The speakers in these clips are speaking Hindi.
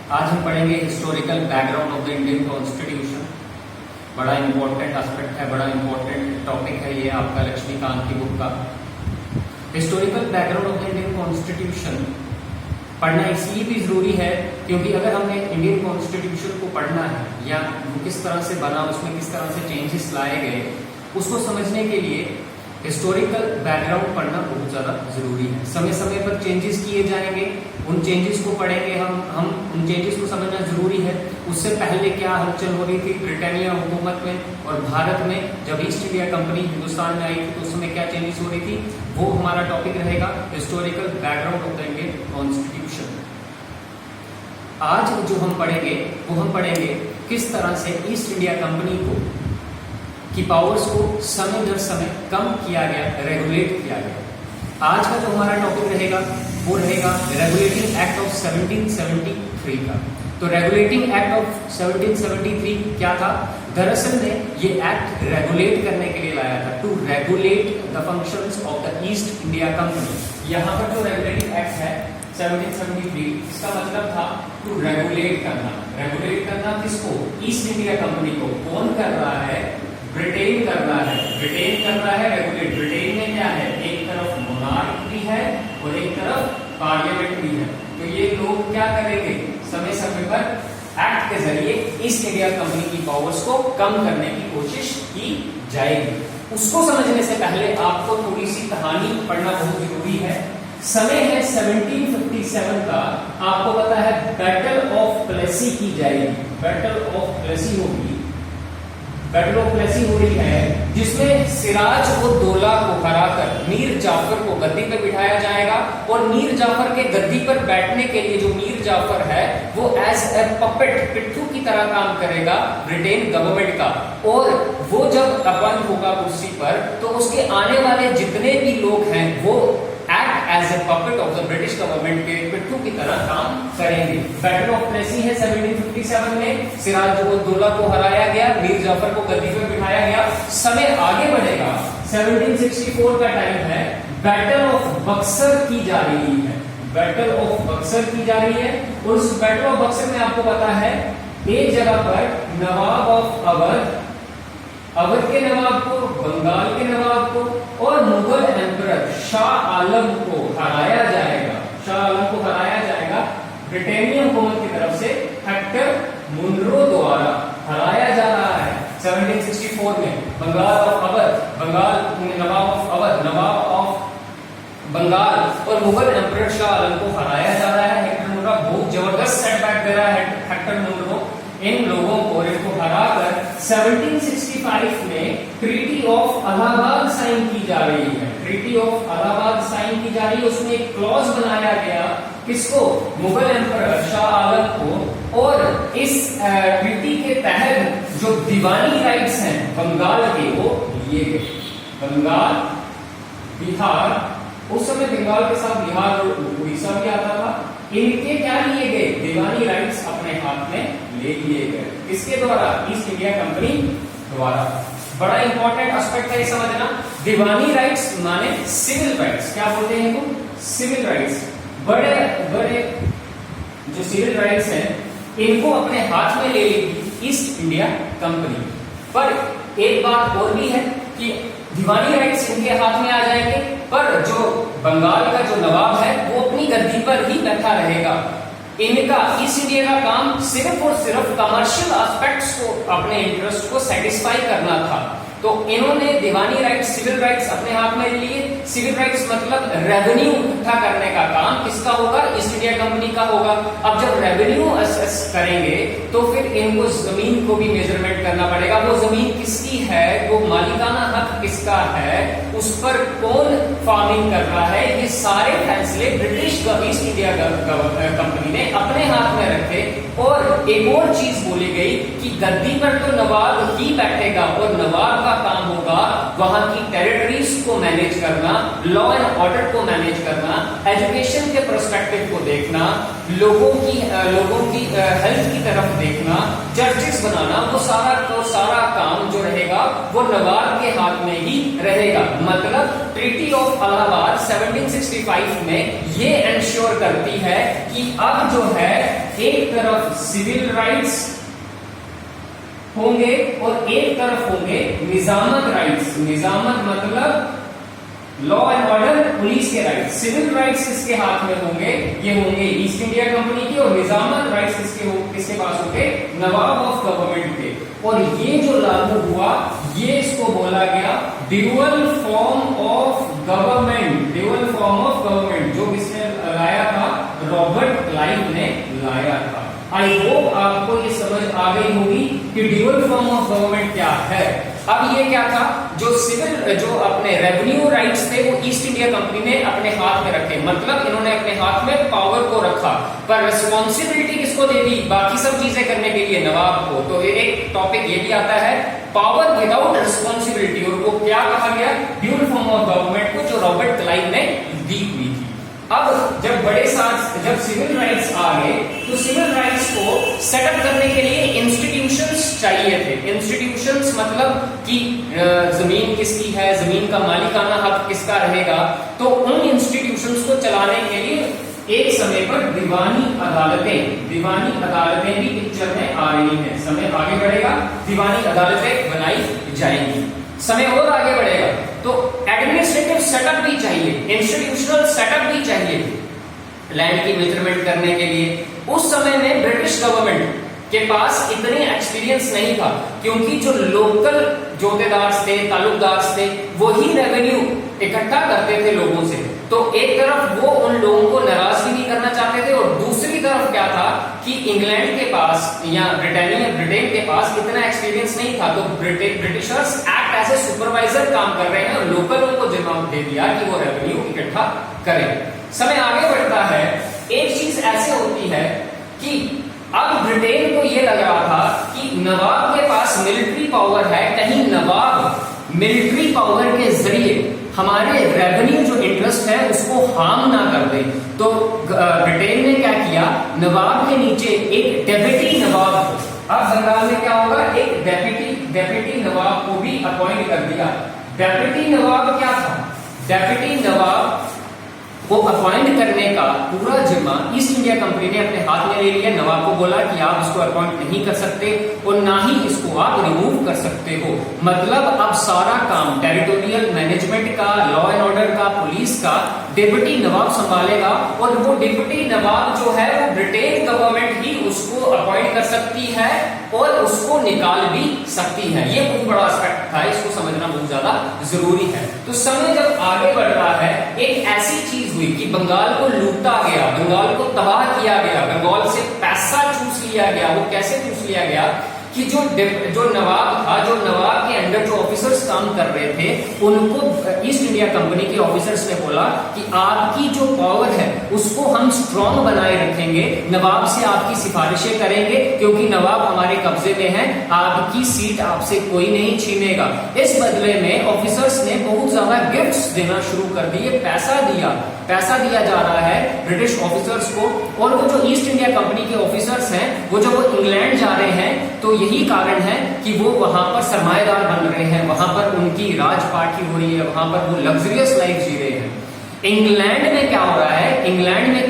आज हम पढ़ेंगे historical background of the Indian constitution. बड़ा इंपॉर्टेंट एस्पेक्ट है, बड़ा इंपॉर्टेंट टॉपिक है ये आपका लक्ष्मीकांत की बुक का। Historical background of the Indian constitution पढ़ना इसलिए भी जरूरी है क्योंकि अगर हमने इंडियन कॉन्स्टिट्यूशन को पढ़ना है या वो किस तरह से बना, उसमें किस तरह से चेंजेस लाए गए, उसको समझने के लिए हिस्टोरिकल बैकग्राउंड पढ़ना बहुत ज्यादा जरूरी है। समय समय पर चेंजेस किए जाएंगे, उन चेंजेस को पढ़ेंगे हम उन चेंजेस को समझना जरूरी है। उससे पहले क्या हलचल हो रही थी ब्रिटानिया हुकूमत में और भारत में, जब ईस्ट इंडिया कंपनी हिंदुस्तान में आई थी तो उस समय क्या चेंजेस हो रही थी, वो हमारा टॉपिक रहेगा historical background of the Indian constitution. आज जो हम पढ़ेंगे वो हम पढ़ेंगे किस तरह से ईस्ट इंडिया कंपनी को की पावर्स को समय दर समय कम किया गया, रेगुलेट किया गया। आज का जो हमारा टॉपिक रहेगा वो रहेगा रेगुलेटिंग एक्ट ऑफ 1773 का। तो रेगुलेटिंग एक्ट ऑफ 1773 क्या था? दरअसल में ये एक्ट रेगुलेट करने के लिए लाया था, to regulate the functions of the East India Company. यहाँ पर जो रेगुलेटिंग एक्ट है 1773, इसका मतलब था टू रेगुलेट करना। रेगुलेट करना किसको? ईस्ट इंडिया कंपनी को। कौन कर रहा है? ब्रिटेन कर रहा है। ब्रिटेन कर रहा है रेगुलेट। ब्रिटेन में क्या है? एक तरफ मोनार्क भी है और एक तरफ पार्लियामेंट भी है। तो ये लोग क्या करेंगे? समय समय पर एक्ट के जरिए ईस्ट इंडिया कंपनी की पावर्स को कम करने की कोशिश की जाएगी। उसको समझने से पहले आपको थोड़ी सी कहानी पढ़ना बहुत जरूरी है। समय है 1757 का। आपको पता है बैटल ऑफ प्लेसी की जाएगी। बैटल ऑफ प्लेसी होगी, बैटल ऑफ प्लेसी हो रही है जिसमें सिराज और दौला को हराकर मीर जाफर को गद्दी पर बिठाया जाएगा और मीर जाफर के गद्दी पर बैठने के लिए जो मीर जाफर है वो एज ए पपेट, पिट्ठू की तरह काम करेगा ब्रिटेन गवर्नमेंट का। और वो जब अपॉइंट होगा कुर्सी पर तो उसके आने वाले जितने भी लोग हैं वो act as a puppet of the British government के पिट्ठू की तरह काम करेंगे। बैटल ऑफ प्लेसी है 1757 में। सिराज दौला को हराया गया, मीर जाफर को गद्दी पर बिठाया गया। समय आगे बढ़ेगा, 1764 का टाइम है। बैटल ऑफ बक्सर की जा रही है। बैटल ऑफ बक्सर की जा रही है और उस बैटल ऑफ बक्सर में आपको पता है एक जगह पर नवाब ऑफ अवध के नवाब को, बंगाल के नवाब को और मुगल एम्परर शाह आलम को हराया जाएगा। शाह आलम को हराया जाएगा ब्रिटेनिया हुकूमत की तरफ से हेक्टर मुनरो द्वारा हराया जा रहा है 1764 में। Bengal of Awadh, nawab of Awadh, nawab of Bengal और मुगल एम्परर शाह आलम को हराया जा रहा है। हेक्टर मुनरो बहुत जबरदस्त सेटबैक दे रहा है हेक्टर मुनरो इन लोगों को। इनको हराकर 1765 में ट्रीटी ऑफ इलाहाबाद साइन की जा रही है। ट्रीटी ऑफ इलाहाबाद साइन की जा रही है। उसमें एक क्लॉज बनाया गया, किसको? मुगल एम्परर शाह आलम को। और इस ट्रीटी के तहत जो दीवानी राइट्स हैं बंगाल के वो लिए गए। बंगाल, बिहार, उस समय बंगाल के साथ बिहार और उड़ीसा भी आता था, इनके क्या लिए गए? दीवानी राइट्स अपने हाथ में ले लिए गए। इसके द्वारा ईस्ट इंडिया कंपनी द्वारा। बड़ा इंपॉर्टेंट एस्पेक्ट है समझना। दीवानी राइट्स माने सिविल राइट्स। क्या बोलते हैं इनको? Civil rights. बड़े बड़े जो सिविल राइट्स हैं इनको अपने हाथ में ले लेगी ईस्ट इंडिया कंपनी। पर एक बात और भी है कि दीवानी राइट्स इनके हाथ में आ जाएंगे, पर जो बंगाल का जो नवाब है वो अपनी गद्दी पर ही बैठा रहेगा। इनका ईस्ट इंडिया का काम सिर्फ और सिर्फ कमर्शियल एस्पेक्ट्स को, अपने इंटरेस्ट को सेटिस्फाई करना था। तो इन्होंने दीवानी राइट्स, सिविल राइट्स अपने हाथ में लिए। सिविल राइट्स मतलब रेवेन्यू इकट्ठा करने का काम किसका होगा? ईस्ट इंडिया कंपनी का होगा। अब जब रेवेन्यू असेस करेंगे तो फिर इनको जमीन को भी मेजरमेंट करना पड़ेगा। वो जमीन किसकी है, वो मालिकाना हक किसका है, उस पर कौन फार्मिंग कर रहा है, ये सारे फैसले ब्रिटिश ईस्ट इंडिया कंपनी ने अपने हाथ में रखे। और एक और चीज बोली गई कि गद्दी पर तो नवाब ही बैठेगा और नवाब का काम होगा वहां की टेरिटरीज को मैनेज करना, लॉ एंड ऑर्डर को मैनेज करना, एजुकेशन के पर्सपेक्टिव को देखना, लोगों की हेल्थ की तरफ देखना, चर्चेस बनाना। वो सारा काम जो रहेगा वो नवाब के हाथ में ही रहेगा। मतलब ट्रीटी ऑफ इलाहाबाद 1765 में ये एंश्योर करती है कि अब जो है एक तरफ सिविल राइट्स होंगे और एक तरफ होंगे निजामत राइट्स। निजामत मतलब लॉ एंड ऑर्डर, पुलिस के राइट्स। सिविल राइट्स किसके हाथ में होंगे? ये होंगे ईस्ट इंडिया कंपनी के, और निजामत राइट्स किसके पास होंगे? नवाब ऑफ गवर्नमेंट के। और ये जो लागू हुआ, ये इसको बोला गया dual form of government. Dual form of government जो किसने लाया था? रॉबर्ट क्लाइव ने लाया था। आई होप आपको ये समझ आ गई होगी कि ड्यूअल फॉर्म ऑफ गवर्नमेंट क्या है। अब ये क्या था? जो अपने रेवेन्यू राइट्स थे वो ईस्ट इंडिया कंपनी ने अपने हाथ में रखे। मतलब इन्होंने अपने हाथ में पावर को रखा, पर रिस्पॉन्सिबिलिटी किसको दे दी? बाकी सब चीजें करने के लिए नवाब को। तो एक टॉपिक ये भी आता है, पावर विदाउट रिस्पॉन्सिबिलिटी, और वो क्या कहा गया? ड्यूअल फॉर्म ऑफ गवर्नमेंट को, जो रॉबर्ट क्लाइव ने दी हुई थी। अब जब सिविल राइट्स आ गए तो सिविल राइट्स को सेटअप करने के लिए इंस्टीट्यूशंस चाहिए थे। इंस्टीट्यूशंस मतलब कि जमीन किसकी है, जमीन का मालिकाना हक किसका रहेगा। तो उन इंस्टीट्यूशंस को चलाने के लिए एक समय पर दीवानी अदालतें भी पिक्चर में आ रही हैं। समय आगे बढ़ेगा, दीवानी अदालतें बनाई जाएंगी। समय और आगे बढ़ेगा तो एडमिनिस्ट्रेटिव सेटअप भी चाहिए, इंस्टीट्यूशनल सेटअप भी चाहिए लैंड की मेजरमेंट करने के लिए। उस समय में ब्रिटिश गवर्नमेंट के पास इतने एक्सपीरियंस नहीं था, क्योंकि जो लोकल जोतेदार थे, तालुकदार थे, वो ही रेवेन्यू इकट्ठा करते थे लोगों से। तो एक तरफ वो उन लोगों को नाराज भी नहीं करना चाहते थे, और दूसरी तरफ क्या था कि इंग्लैंड के पास या ब्रिटेन के पास इतना एक्सपीरियंस नहीं था। तो Britishers act as a supervisor काम कर रहे हैं, और लोकलों को जवाब दे दिया कि वो रेवेन्यू इकट्ठा करें। समय आगे बढ़ता है, एक चीज ऐसे होती है कि अब ब्रिटेन को यह लग रहा था कि नवाब के पास मिलिट्री पावर है, कहीं नवाब मिलिट्री पावर के जरिए हमारे रेवेन्यू जो इंटरेस्ट है उसको हार्म ना कर दे। तो ब्रिटेन ने क्या किया? नवाब के नीचे एक डेप्यूटी नवाब, अब बंगाल में क्या होगा? एक डेप्यूटी नवाब को भी अपॉइंट कर दिया। डेप्यूटी नवाब क्या था? डेप्यूटी नवाब को अपॉइंट करने का पूरा जिम्मा ईस्ट इंडिया कंपनी ने अपने हाथ में ले लिया। नवाब को बोला कि आप इसको अपॉइंट नहीं कर सकते और ना ही इसको आप रिमूव कर सकते हो। मतलब अब सारा काम टेरिटोरियल मैनेजमेंट का, लॉ एंड ऑर्डर का, पुलिस का डिप्टी नवाब संभालेगा, और वो डिप्टी नवाब जो है वो ब्रिटेन गवर्नमेंट ही उसको अपॉइंट कर सकती है और उसको निकाल भी सकती है। ये बहुत बड़ा एस्पेक्ट था, इसको समझना बहुत ज्यादा जरूरी है। तो समय जब आगे बढ़ रहा है, एक ऐसी चीज हुई कि बंगाल को लूटा गया, बंगाल को तबाह किया गया, बंगाल से पैसा चूस लिया गया। वो कैसे चूस लिया गया कि जो नवाब था, जो नवाब के अंडर जो ऑफिसर्स काम कर रहे थे, उनको ईस्ट इंडिया कंपनी के ऑफिसर्स ने बोला कि आपकी जो पावर है उसको हम स्ट्रॉन्ग बनाए रखेंगे, नवाब से आपकी सिफारिशें करेंगे, क्योंकि नवाब हमारे कब्जे में है, आपकी सीट आपसे कोई नहीं छीनेगा। इस बदले में ऑफिसर्स ने बहुत ज्यादा गिफ्ट्स देना शुरू कर दिए, पैसा दिया जा रहा है ब्रिटिश ऑफिसर्स को। और वो जो ईस्ट इंडिया कंपनी के ऑफिसर्स हैं, वो जब वो इंग्लैंड जा रहे हैं तो यही कारण है कि वो वहां पर सरमाएदार बन रहे हैं, वहां पर उनकी राज पार्टी हो रही है, वहां पर वो लग्जरियस लाइफ जी रहे हैं। इंग्लैंड में क्या हो रहा है? इंग्लैंड में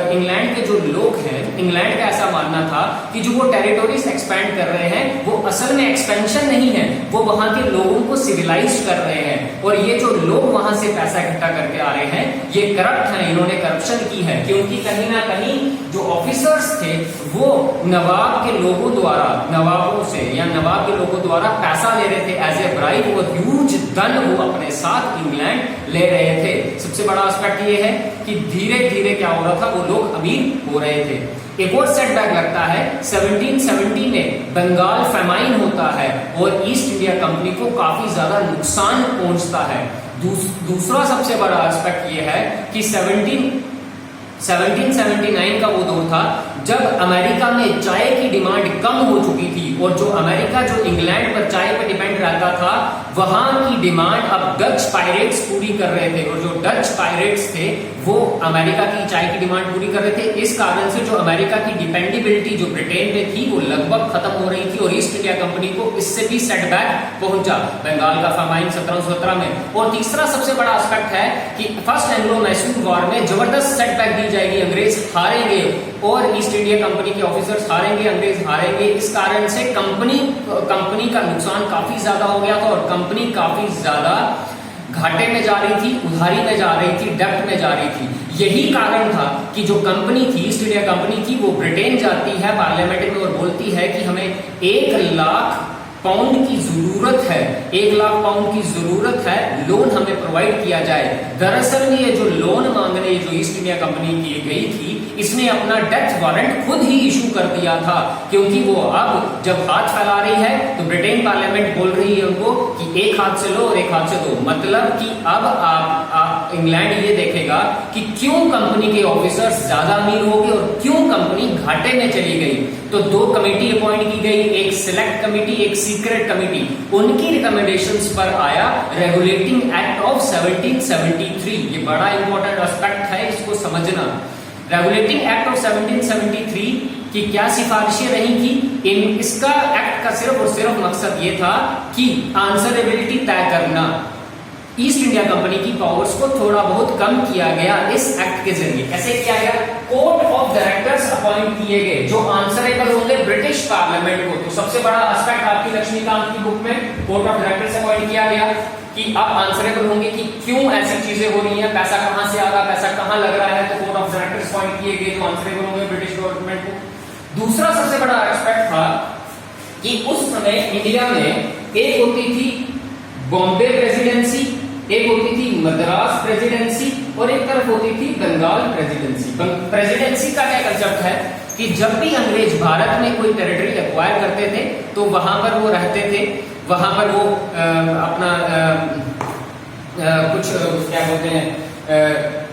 इंग्लैंड के जो लोग हैं, इंग्लैंड का ऐसा मानना था कि जो वो टेरिटोरीज एक्सपैंड कर रहे हैं वो असल में एक्सपेंशन नहीं है, वो वहां के लोगों को सिविलाइज कर रहे हैं। और ये जो लोग वहां से पैसा इकट्ठा करके आ रहे हैं ये करप्ट हैं, इन्होंने करप्शन की है, क्योंकि कहीं ना कहीं जो ऑफिसर्स थे वो नवाब के लोगों द्वारा, नवाबों से या नवाब के लोगों द्वारा पैसा ले रहे थे एज ए ब्राइब, और ह्यूज धन वो अपने साथ इंग्लैंड ले रहे थे। सबसे बड़ा एस्पेक्ट ये है कि धीरे धीरे क्या हो रहा था, वो लोग अमीर हो रहे थे। एक और सेटबैक लगता है 1770 में बंगाल फेमाइन होता है और ईस्ट इंडिया कंपनी को काफी ज्यादा नुकसान पहुंचता है। दूसरा सबसे बड़ा एस्पेक्ट ये है कि 1779 का वो दौर था, जब अमेरिका में चाय की डिमांड कम हो चुकी थी और जो अमेरिका जो इंग्लैंड पर चाय पर डिपेंड रहता था, वहां की डिमांड अब डच पायरेट्स पूरी कर रहे थे, और जो डच पायरेट्स थे वो अमेरिका की चाय की डिमांड पूरी कर रहे थे। इस कारण से जो अमेरिका की डिपेंडेबिलिटी जो ब्रिटेन में थी वो लगभग खत्म हो रही थी, और ईस्ट इंडिया कंपनी को इससे भी सेटबैक पहुंचा बंगाल का फामाइन 1717 में। और तीसरा सबसे बड़ा एस्पेक्ट है कि फर्स्ट एंग्लो मैसूर वॉर में जबरदस्त सेटबैक दी जाएगी, अंग्रेज हारेंगे और ईस्ट इंडिया कंपनी के ऑफिसर्स हारेंगे, अंग्रेज हारेंगे। इस कारण से कंपनी का नुकसान काफी ज्यादा हो गया था, और कंपनी काफी ज्यादा घाटे में जा रही थी, उधारी में जा रही थी, डेब्ट में जा रही थी। यही कारण था कि जो कंपनी थी, ईस्ट इंडिया कंपनी थी, वो ब्रिटेन जाती है पार्लियामेंट में और बोलती है कि हमें 1,00,000 पाउंड की जरूरत है, 1,00,000 पाउंड की जरूरत है, लोन हमें प्रोवाइड किया जाए। दरअसल में ये जो लोन मांगने जो ईस्ट इंडिया कंपनी की गई थी, इसने अपना डेथ वारंट खुद ही इशू कर दिया था, क्योंकि वो अब जब हाथ फैला रही है तो ब्रिटेन पार्लियामेंट बोल रही है उनको कि एक हाथ से लो और एक हाथ से दो। मतलब कि अब आप इंग्लैंड ये देखेगा कि क्यों कंपनी के ऑफिसर्स ज्यादा अमीर हो गए और क्यों कंपनी घाटे में चली गई। तो 2 कमेटी अपॉइंट की गई, एक सिलेक्ट कमेटी, एक सीक्रेट कमेटी। उनकी रिकमेंडेशंस पर आया रेगुलेटिंग एक्ट ऑफ 1773। ये बड़ा इंपॉर्टेंट एस्पेक्ट है, इसको समझना। रेगुलेटिंग एक्ट ऑफ 1773 की क्या सिफारिशें रही थी? इसका एक्ट का सिर्फ और सिर्फ मकसद ये था कि आंसरेबिलिटी तय करना। ईस्ट इंडिया कंपनी की पावर्स को थोड़ा बहुत कम किया गया इस एक्ट के जरिए। कैसे किया गया? कोर्ट ऑफ डायरेक्टर्स अपॉइंट किए गए जो आंसरेबल होंगे ब्रिटिश पार्लियामेंट को। तो सबसे बड़ा एस्पेक्ट आपकी लक्ष्मीकांत की बुक में कोर्ट ऑफ डायरेक्टर्स अपॉइंट किया गया कि आप आंसरेबल होंगे कि क्यों ऐसी चीजें हो रही हैं, पैसा कहां से आ रहा, पैसा कहां लग रहा है। तो कोर्ट ऑफ डायरेक्टर्स अपॉइंट किए गए जो आंसरेबल होंगे ब्रिटिश गवर्नमेंट को। दूसरा सबसे बड़ा एस्पेक्ट था कि उस समय इंडिया में एक होती थी बॉम्बे प्रेसिडेंसी, एक होती थी मद्रास प्रेसिडेंसी और एक तरफ होती थी बंगाल प्रेसिडेंसी। प्रेसिडेंसी का क्या कंसेप्ट है कि जब भी अंग्रेज भारत में कोई टेरिटरी एक्वायर करते थे तो वहां पर वो रहते थे, वहां पर वो अपना कुछ क्या बोलते हैं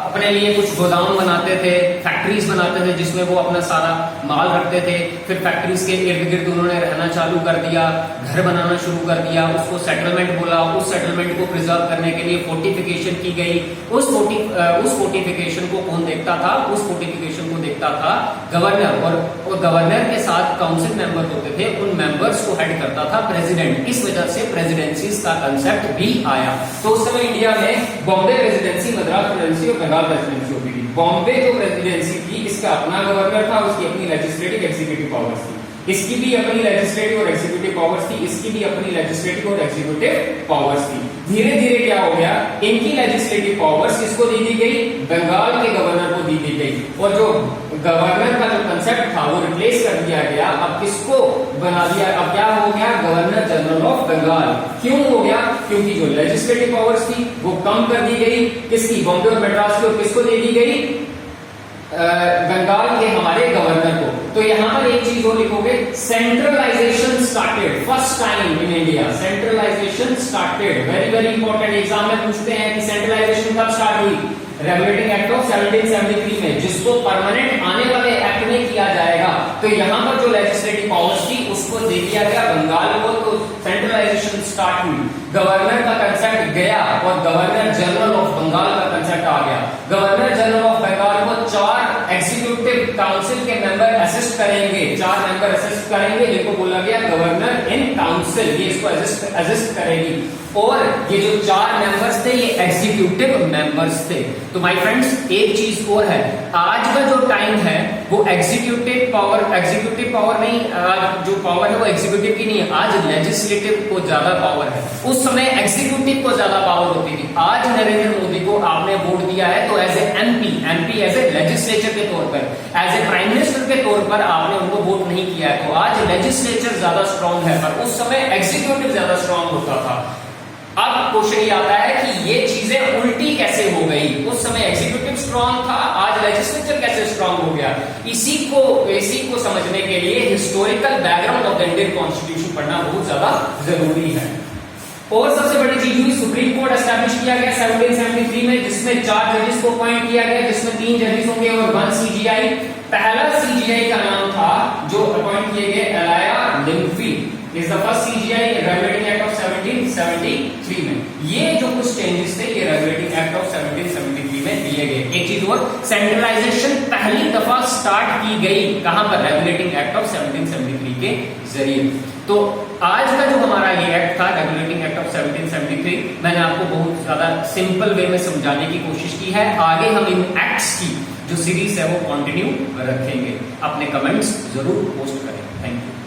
अपने लिए कुछ गोदाम बनाते थे, फैक्ट्रीज बनाते थे जिसमें वो अपना सारा माल रखते थे। फिर फैक्ट्रीज के इर्द गिर्द उन्होंने रहना चालू कर दिया, घर बनाना शुरू कर दिया, उसको सेटलमेंट बोला। उस सेटलमेंट को प्रिजर्व करने के लिए फोर्टिफिकेशन की गई। उस फोर्टिफिकेशन को कौन देखता था? उस फोर्टिफिकेशन को देखता था गवर्नर, और गवर्नर के साथ काउंसिल मेंबर होते थे, उन मेंबर्स को हेड करता था प्रेसिडेंट। इस वजह से प्रेसिडेंसीज का कंसेप्ट भी आया। तो उस समय इंडिया में बॉम्बे प्रेसिडेंसी, मद्रास प्रेसिडेंसी और बंगाल प्रेसिडेंसी होती थी। बॉम्बे जो प्रेसिडेंसी थी इसका अपना गवर्नर था, उसकी अपनी लेजिस्लेटिव एग्जीक्यूटिव पावर्स थी। इसकी भी अपनी लेजिस्लेटिव और एग्जीक्यूटिव पावर्स थी, इसकी भी अपनी लेजिस्लेटिव और एग्जीक्यूटिव पावर्स थी। धीरे धीरे क्या हो गया, इनकी लेजिस्लेटिव पावर्स किसको दे दी गई? बंगाल के गवर्नर को दी गई। और जो गवर्नर का जो कंसेप्ट था वो रिप्लेस कर दिया गया। अब किसको बना दिया? अब क्या हो गया? Governor general of Bengal. क्यों हो गया? क्योंकि जो लेजिस्लेटिव पावर्स थी वो कम कर दी गई। किसकी? बॉम्बे और मद्रास की। और किसको दे दी गई? बंगाल के हमारे गवर्नर को। तो यहां पर एक चीज और लिखोगे, centralisation started first time in India. Centralisation started, very very important. Exam में पूछते हैं कि सेंट्रलाइजेशन कब स्टार्ट हुई? रेगुलेटिंग एक्ट ऑफ 1773 में, जिसको परमानेंट आने वाले एक्ट में किया जाएगा। तो यहां पर जो लेजिस्लेटिव पावर्स थी उसको दे दिया गया बंगाल को। तो सेंट्रलाइजेशन स्टार्ट हुई, गवर्नर का कंसेप्ट गया और गवर्नर जनरल ऑफ बंगाल का कंसेप्ट आ गया। गवर्नर जनरल ऑफ बंगाल को 4 एग्जीक्यूटिव काउंसिल के मेंबर असिस्ट करेंगे, 4 मेंबर असिस्ट करेंगे, जिनको बोला गया गवर्नर इन काउंसिल। ये इसको असिस्ट करेगी। और ये जो 4 मेंबर्स थे ये एग्जीक्यूटिव मेंबर्स थे। तो माय फ्रेंड्स एक चीज और है, आज का जो टाइम है वो एग्जीक्यूटिव पावर नहीं, जो पावर है वो एग्जीक्यूटिव की नहीं है, आज लेजिस्लेटिव को ज्यादा पावर है। उस समय एग्जीक्यूटिव को ज्यादा पावर होती थी। आज नरेंद्र मोदी को आपने वोट दिया है तो as a MP as a legislature के तौर पर, एज ए प्राइम मिनिस्टर के तौर पर आपने उनको वोट नहीं किया है। तो आज लेजिस्लेचर ज्यादा स्ट्रांग है, पर उस समय एग्जीक्यूटिव ज्यादा स्ट्रांग होता था। अब क्वेश्चन ये आता है कि ये चीजें उल्टी कैसे हो गई? उस समय एग्जीक्यूटिव स्ट्रांग था, आज लेजिस्लेचर कैसे स्ट्रांग हो गया? इसी को समझने के लिए historical background of the Indian constitution पढ़ना बहुत ज्यादा जरूरी है। और सबसे बड़ी चीज हुई, सुप्रीम कोर्ट एस्टैब्लिश किया गया 1773 में, जिसमें 4 जजेस को अपॉइंट किया गया, जिसमें 3 जजेस होंगे और 1 सीजीआई। पहला सीजीआई का नाम था जो अपॉइंट किए गए Elijah Impey is the first CJI regulating act of 1773 में। ये जो कुछ चेंजेस थे ये रेगुलेटिंग एक्ट ऑफ 1773 में दिए गए। एक चीज और, सेंट्रलाइजेशन पहली दफा स्टार्ट की गई कहां पर, रेगुलेटिंग एक्ट ऑफ 1773 के जरिए। तो आज का जो हमारा ये एक्ट था रेगुलेटिंग एक्ट ऑफ 1773, मैंने आपको बहुत ज्यादा सिंपल वे में समझाने की कोशिश की है। आगे हम इन एक्ट्स की जो सीरीज है वो कंटिन्यू रखेंगे। अपने कमेंट्स जरूर पोस्ट करें। Thank you.